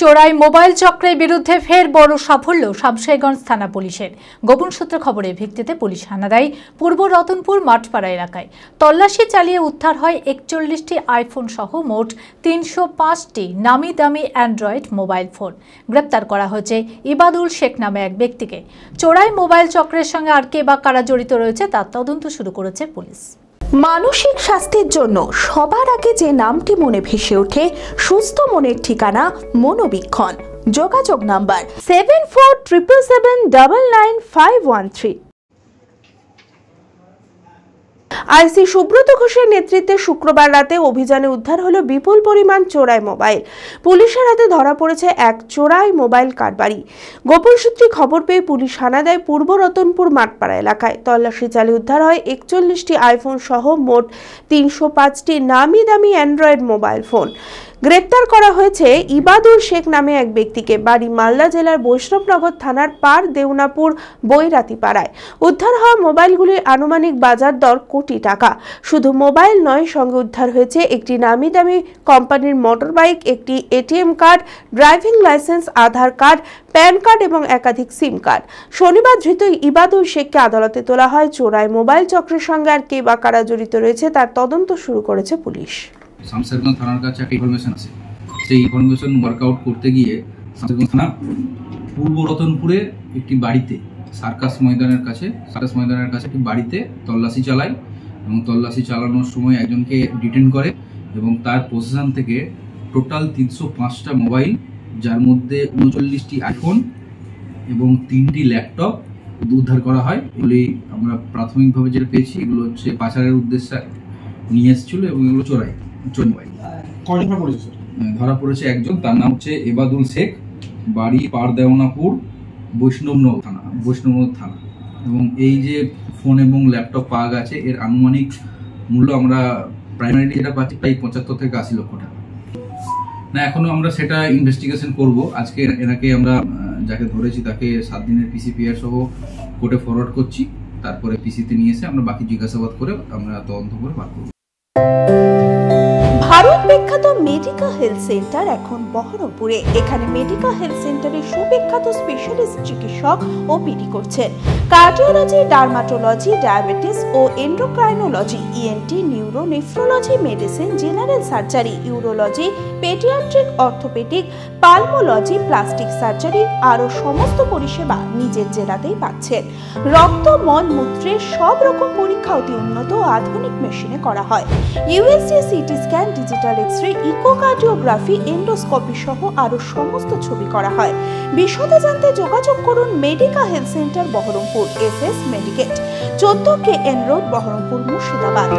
চোরাই মোবাইল চক্রের বিরুদ্ধে ফের বড় সাফল্য শামশেরগঞ্জ থানা পুলিশের। গোপন সূত্রে খবরের ভিত্তিতে পুলিশ হানা দেয় পূর্ব রতনপুর মাঠপাড়া এলাকায়। তল্লাশি চালিয়ে উদ্ধার হয় 41টি আইফোন সহ মোট 305টি নামি দামি অ্যান্ড্রয়েড মোবাইল ফোন। গ্রেপ্তার করা হয়েছে ইবাদুল শেখ নামে এক ব্যক্তিকে। চোরাই মোবাইল চক্রের সঙ্গে আর কে বা কারা জড়িত রয়েছে তার তদন্ত শুরু করেছে পুলিশ। মানসিক স্বাস্থ্যের জন্য সবার আগে যে নামটি মনে ভেসে ওঠে, সুস্থ মনের ঠিকানা মনোবীক্ষণ। যোগাযোগ নাম্বার 7477799513। আইসি সুব্রত ঘোষের নেতৃত্বে শুক্রবার রাতে অভিযানে উদ্ধার হলো বিপুল পরিমাণ চোরাই মোবাইল। পুলিশের হাতে ধরা পড়েছে এক চোরাই মোবাইল কারবারি। গোপন সূত্রে খবর পেয়ে পুলিশ হানা দেয় পূর্ব রতনপুর মাঠপাড়া এলাকায়। তল্লাশি চালিয়ে উদ্ধার হয় 41টি আইফোন সহ মোট 305টি নামি দামি অ্যান্ড্রয়েড মোবাইল ফোন। গ্রেপ্তার করা হয়েছে ইবাদুল শেখ নামে এক ব্যক্তিকে। বাড়ি মালদা জেলার বৈষ্ণবনগর থানার পার দেওনাপুর বৈরাতি পাড়ায়। উদ্ধার হওয়া মোবাইলগুলির আনুমানিক বাজার দর কোটি টাকা। শুধু মোবাইল নয়, সঙ্গে উদ্ধার হয়েছে একটি নামি দামি কোম্পানির মোটর বাইক, একটি এটিএম কার্ড, ড্রাইভিং লাইসেন্স, আধার কার্ড, প্যান কার্ড এবং একাধিক সিম কার্ড। শনিবার ধৃত ইবাদুল শেখকে আদালতে তোলা হয়। চোরাই মোবাইল চক্রের সঙ্গে আর কে বা কারা জড়িত রয়েছে তার তদন্ত শুরু করেছে পুলিশ। শামশেরগঞ্জ থানার কাছে একটা ইনফরমেশন আছে। সেই ইনফরমেশন ওয়ার্কআউট করতে গিয়ে শামশেরগঞ্জ থানা পূর্ব রতনপুরে একটি বাড়িতে সার্কাস ময়দানের কাছে একটি বাড়িতে তল্লাশি চালায় এবং তল্লাশি চালানোর সময় একজনকে ডিটেন করে এবং তার পজিশন থেকে টোটাল 305টা মোবাইল, যার মধ্যে 39টি আইফোন এবং 3টি ল্যাপটপ উদ্ধার করা হয়। এগুলি আমরা প্রাথমিকভাবে যেটা পেয়েছি, এগুলো হচ্ছে পাচারের উদ্দেশ্যে নিয়ে এসেছিল এবং এগুলো চোরাই মোবাইল। ধরা পড়েছে একজন, তার নাম হচ্ছে ইবাদুল শেখ, বাড়ি পার দেওনাপুর, বৈষ্ণবনগর থানা। এবং এই যে ফোন এবং ল্যাপটপ পাওয়া গেছে, এর আনুমানিক মূল্য আমরা প্রাইমারিলি যেটা পাচ্ছি প্রায় 75 থেকে 80 লক্ষ টাকা। না, এখনো আমরা সেটা ইনভেস্টিগেশন করব। আজকে এনাকে আমরা যাকে ধরেছি তাকে 7 দিনের পিসিপিআর সহ কোর্টে ফরওয়ার্ড করছি। তারপরে পিসিতে নিয়ে এসে আমরা বাকি জিজ্ঞাসাবাদ করে আমরা তদন্ত করে বার করব। ভারত বিখ্যাত মেডিকা হেলথ সেন্টার এখন বহরমপুরে। এখানে মেডিকা হেলথ সেন্টারে সুবিখ্যাত স্পেশালিস্ট চিকিৎসক ওপিডি করছেন। কার্ডিওলজি, ডার্মাটোলজি, ডায়াবেটিস ও endocrinology, ENT, neuro, nephrology, medicine, general surgery, urology, paediatric, orthopaedic, pulmonology, plastic surgery আরও সমস্ত পরিষেবা নিজের জেলাতেই পাচ্ছেন। রক্ত, মল, মূত্রের সব রকম পরীক্ষা অতি উন্নত ও আধুনিক মেশিনে করা হয়। USG, CT scan, digital X-ray, echocardiography, endoscopy সহ আরো সমস্ত ছবি করা হয়। বিশদে জানতে যোগাযোগ করুন Medica health centre Baharampur, SS Medicate, 14 KN road, Baharampur, Murshidabad.